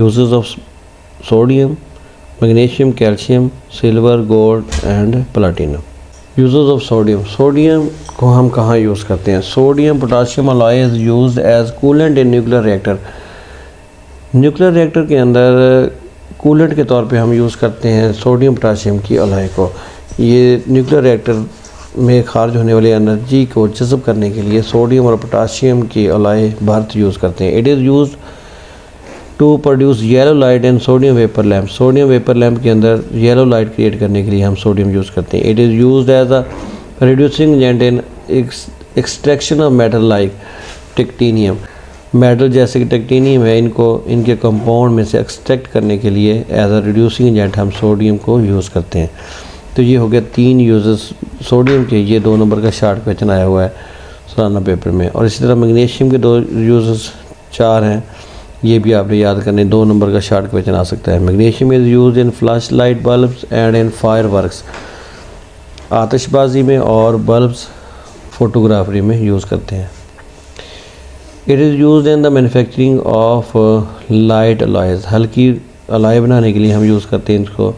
Uses of sodium, magnesium, calcium, silver, gold and platinum. Uses of sodium. Sodium को हम कहाँ use करते हैं? Sodium potassium alloy is used as coolant in nuclear reactor. Nuclear reactor के अंदर coolant के तौर पे हम यूज़ करते हैं सोडियम पोटाशियम की अलॉय को। ये न्यूक्लियर रिएक्टर में खारिज होने वाली एनर्जी को जज़ब करने के लिए सोडियम और पोटाशियम की अलॉय भारत यूज़ करते हैं। It is used to produce yellow light and sodium vapour lamp. Sodium vapour lamp के अंदर येलो लाइट क्रिएट करने के लिए हम सोडियम यूज़ करते हैं। It is used as a reducing agent in extraction of metal like titanium. Metal जैसे कि टिक्टेनियम है, इनको इनके कंपाउंड में से एक्सट्रैक्ट करने के लिए एज अ रिड्यूसिंग एजेंट हम सोडियम को यूज़ करते हैं। तो ये हो गया 3 यूजेस सोडियम के। ये 2 नंबर का शार्ट क्वेश्चन आया हुआ है सालाना पेपर में। और इसी तरह मैग्नीशियम के 2 यूजेस 4 हैं, ये भी आपने याद करने। 2 नंबर का शार्ट क्वेश्चन आ सकता है। Magnesium is use in flash light bulbs and in fire works. आतिशबाजी में और बल्ब्स फोटोग्राफरी में यूज़ करते हैं। It is use in the manufacturing of light alloys. हल्की अलॉय बनाने के लिए हम यूज़ करते हैं इसको।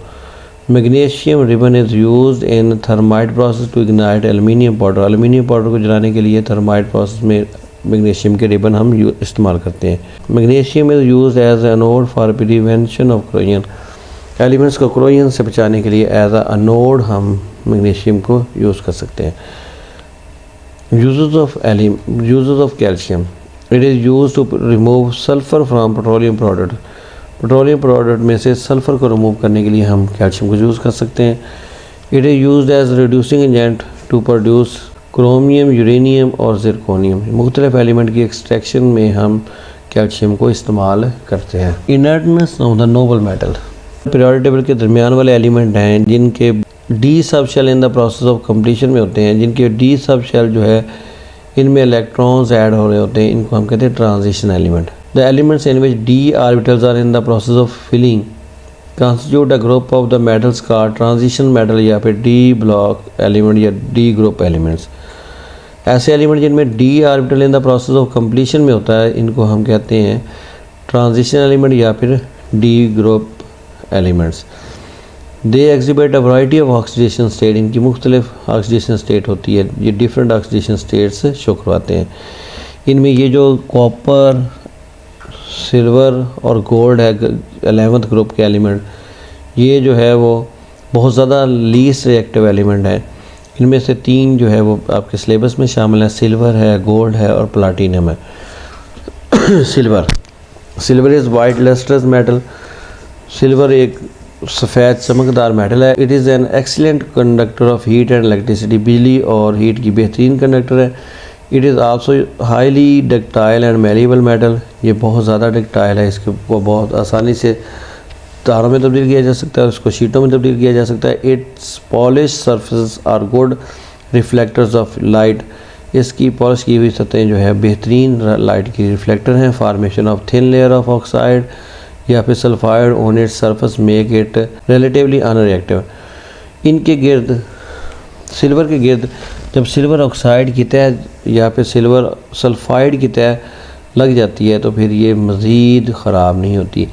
Magnesium ribbon is use in thermite process to ignite aluminium powder. Aluminium powder को जलाने के लिए थर्माइट प्रोसेस में मैग्नीशियम के रिबन हम इस्तेमाल करते हैं। Magnesium is use as anode for prevention of corrosion. Elements को क्रोजन से बचाने के लिए एज अ एनोड हम मैग्नीशियम को यूज़ कर सकते हैं। Uses of calcium. It is use to remove sulphur from petroleum product. Petroleum product में से सल्फ़र को रिमूव करने के लिए हम कैल्शियम को यूज़ कर सकते हैं। It is used as reducing agent to produce chromium, uranium और ज़िरकोनियम। मुख्तलिफ एलिमेंट की एक्सट्रैक्शन में हम कैल्शियम को इस्तेमाल करते हैं। Inertness of the noble metal. Periodic table के दरमियान वाले एलिमेंट हैं जिनके D sub shell in the process of completion में होते हैं। जिनके डी सब शेल जो है इनमें इलेक्ट्रॉन्स ऐड हो रहे होते हैं, इनको हम कहते हैं transition element. The elements in which D orbitals are in the process of filling constitute a group of the metals called transition metal या फिर डी ब्लॉक एलिमेंट या डी ग्रुप एलिमेंट्स। ऐसे एलिमेंट जिनमें D orbital in the process of completion में होता है, इनको हम कहते हैं ट्रांजिशन एलिमेंट या फिर D group elements. They exhibit a variety of oxidation state. इनकी मुख्तलिफ ऑक्सीडेशन स्टेट होती है। ये डिफरेंट ऑक्सीडेशन स्टेट्स शो करवाते हैं। इनमें ये जो कॉपर, सिल्वर और गोल्ड है 11th ग्रुप के एलिमेंट, ये जो है वो बहुत ज़्यादा लीस्ट रिएक्टिव एलिमेंट है। इनमें से 3 जो है वो आपके सिलेबस में शामिल है। सिल्वर है, गोल्ड है और प्लाटिनम है। Silver is white lustrous metal. Silver एक सफ़ेद चमकदार मेटल है। It is an excellent conductor of heat and electricity. बिजली और हीट की बेहतरीन कंडक्टर है। It is also highly ductile and malleable metal. ये बहुत ज़्यादा डक्टाइल है, इसको बहुत आसानी से तारों में तब्दील किया जा सकता है, उसको शीटों में तब्दील किया जा सकता है। Its polish surface are good reflectors of light. इसकी पॉलिश की हुई सतहें जो है बेहतरीन लाइट की रिफ्लेक्टर हैं। Formation of thin layer of oxide या फिर sulphide on its surface make it relatively unreactive. इनके गिर्द, सिल्वर के गिर्द जब सिल्वर ऑक्साइड की तह या फिर सिल्वर सल्फाइड की तह लग जाती है तो फिर ये मज़ीद ख़राब नहीं होती।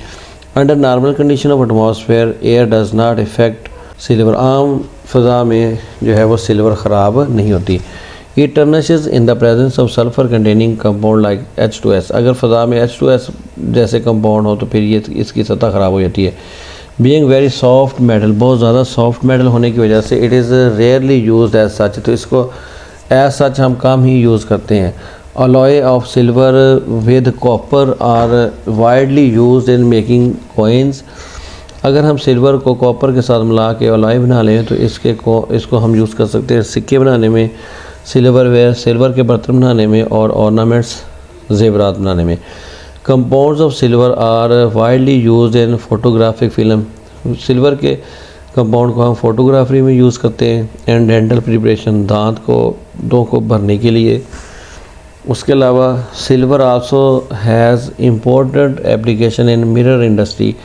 Under normal condition of atmosphere air does not effect silver. आम फ़ज़ा में जो है वो सिल्वर ख़राब नहीं होती। It tarnishes in the presence of sulphur containing compound like H2S। अगर फ़ज़ा में H2S जैसे कंपाउंड हो तो फिर ये इसकी सतह ख़राब हो जाती है। बीइंग वेरी सॉफ्ट मेटल, बहुत ज़्यादा सॉफ्ट मेटल होने की वजह से it is rarely used as such. तो इसको एज सच हम कम ही यूज़ करते हैं। Alloy of silver with copper are widely used in making coins. अगर हम सिल्वर को कॉपर के साथ मिला के अलॉय बना लें तो इसको हम यूज़ कर सकते हैं सिक्के बनाने में, सिल्वरवेयर, सिल्वर के बर्तन बनाने में और ऑर्नामेंट्स, जेवरात बनाने में। Compounds of silver are widely used in photographic film. Silver के कंपाउंड को हम फोटोग्राफी में यूज़ करते हैं। एंड डेंटल प्रिपरेशन, दांतों को भरने के लिए। उसके अलावा silver also has important application in mirror industry.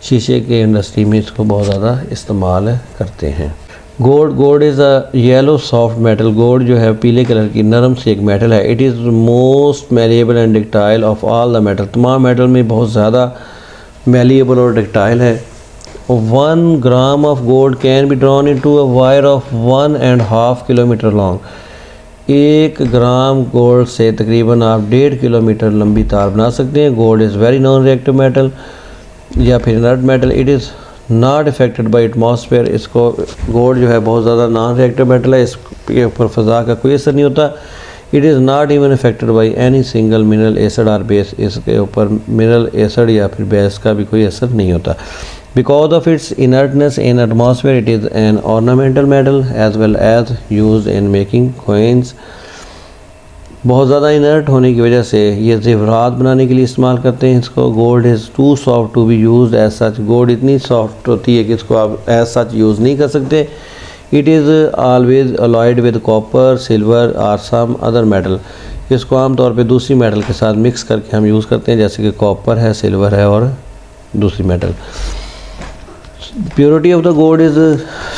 शीशे के इंडस्ट्री में इसको बहुत ज़्यादा इस्तेमाल करते हैं। Gold is a yellow soft metal. Gold जो है पीले कलर की नरम से एक मेटल है। It is most malleable and ductile of all the metal. तमाम मेटल में बहुत ज़्यादा मैलिएबल और डक्टाइल है। 1 gram of gold can be drawn into a wire of 1.5 kilometre long. 1 gram gold से तकरीबन आप 1.5 किलोमीटर लंबी तार बना सकते हैं। Gold is very non reactive metal या फिर inert metal. It is not affected by atmosphere. इसको गोल्ड जो है बहुत ज़्यादा नॉन रिएक्टिव मेटल है, इसके ऊपर फ़ज़ा का कोई असर नहीं होता। It is not even affected by any single mineral acid और बेस। इसके ऊपर मिनरल एसिड या फिर बेस का भी कोई असर नहीं होता। Because of its inertness in atmosphere it is an ornamental metal as well as use in making coins. बहुत ज़्यादा इनर्ट होने की वजह से ये ज़ेवरात बनाने के लिए इस्तेमाल करते हैं इसको। Gold is too soft to be use as such. Gold इतनी सॉफ्ट होती है कि इसको आप एज सच यूज़ नहीं कर सकते। It is always alloyed with copper, silver और सम अदर मेटल। इसको आमतौर पे दूसरी मेटल के साथ मिक्स करके हम यूज़ करते हैं, जैसे कि कॉपर है, सिल्वर है और दूसरी metal. Purity of the gold is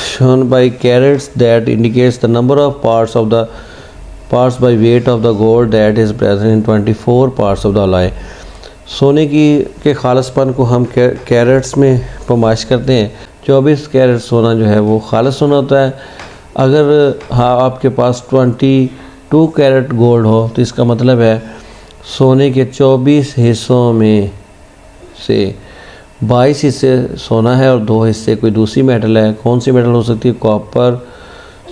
shown by carats that indicates the number of parts by weight of the gold that is present in 24 parts of the alloy. सोने के खालसपन को हम कैरेट्स में पैमाइश करते हैं। 24 कैरेट सोना जो है वो खालिस सोना होता है। अगर हाँ आपके पास 22 कैरेट गोल्ड हो तो इसका मतलब है सोने के 24 हिस्सों में से 22 हिस्से सोना है और 2 हिस्से कोई दूसरी मेटल है। कौन सी मेटल हो सकती है? कॉपर,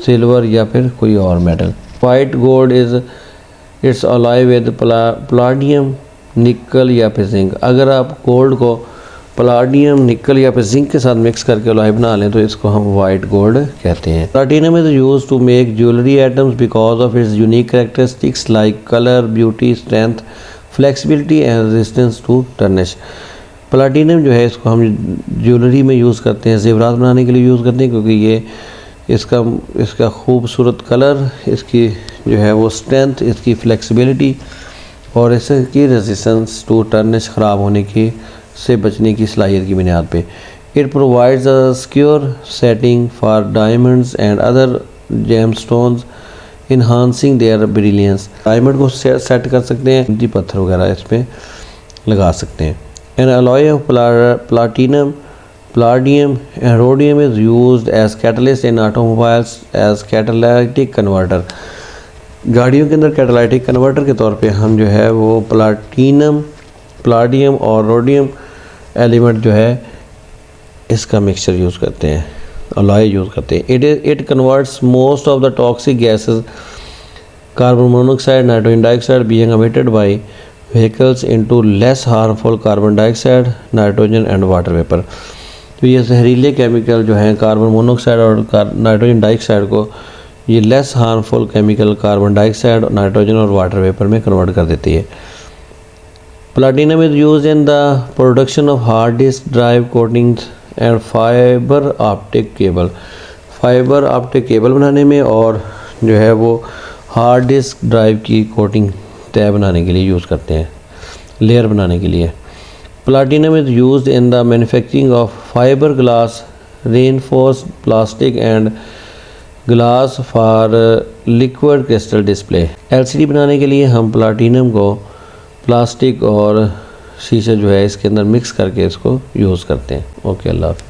सिल्वर या फिर कोई और metal. White gold is it's alloy with platinum, निकल या फिर जिंक। अगर आप गोल्ड को प्लाटिनम, निकल या फिर जिंक के साथ मिक्स करके अलॉय बना लें तो इसको हम वाइट गोल्ड कहते हैं। Platinum is used to make jewellery items because of its unique characteristics like colour, beauty, strength, flexibility and resistance to tarnish. Platinum जो है इसको हम ज्वेलरी में यूज़ करते हैं, ज़ेवरात बनाने के लिए यूज़ करते हैं, क्योंकि ये इसका खूबसूरत कलर, इसकी जो है वो स्ट्रेंथ, इसकी फ्लेक्सिबिलिटी और इसकी रेजिस्टेंस टू टर्निश, ख़राब होने की से बचने की सलाहियत की बुनियाद पे। It provides a secure setting for diamonds and other gemstones enhancing their brilliance. Diamond को सेट कर सकते हैं, कीमती पत्थर वगैरह इस पर लगा सकते हैं। N alloy of platinum, palladium and rhodium is used as catalyst in automobiles as catalytic converter। गाड़ियों के अंदर कैटालाइटिक कन्वर्टर के तौर पे हम जो है वो प्लाटियम और रोडियम एलिमेंट जो है इसका मिक्सचर यूज़ करते हैं, अलॉय यूज़ करते हैं। It converts most of the toxic gases carbon monoxide, nitrogen dioxide being emitted by vehicles into less harmful carbon dioxide, nitrogen and water vapour. तो ये जहरीले केमिकल जो हैं कार्बन मोनोऑक्साइड और नाइट्रोजन डाइऑक्साइड को ये less harmful chemical carbon dioxide, nitrogen और water vapour में कन्वर्ट कर देती है। Platinum is used in the production of hard disk drive coatings and fibre optic cable. Fibre optic cable बनाने में और जो है वो हार्ड डिस्क ड्राइव की कोटिंग तय बनाने के लिए यूज़ करते हैं, लेयर बनाने के लिए। Platinum is used in the manufacturing of fiberglass, reinforced plastic and glass for liquid crystal display। LCD बनाने के लिए हम प्लाटिनम को प्लास्टिक और शीशा जो है इसके अंदर मिक्स करके इसको यूज़ करते हैं। ओके, अल्लाह हाफ़िज़।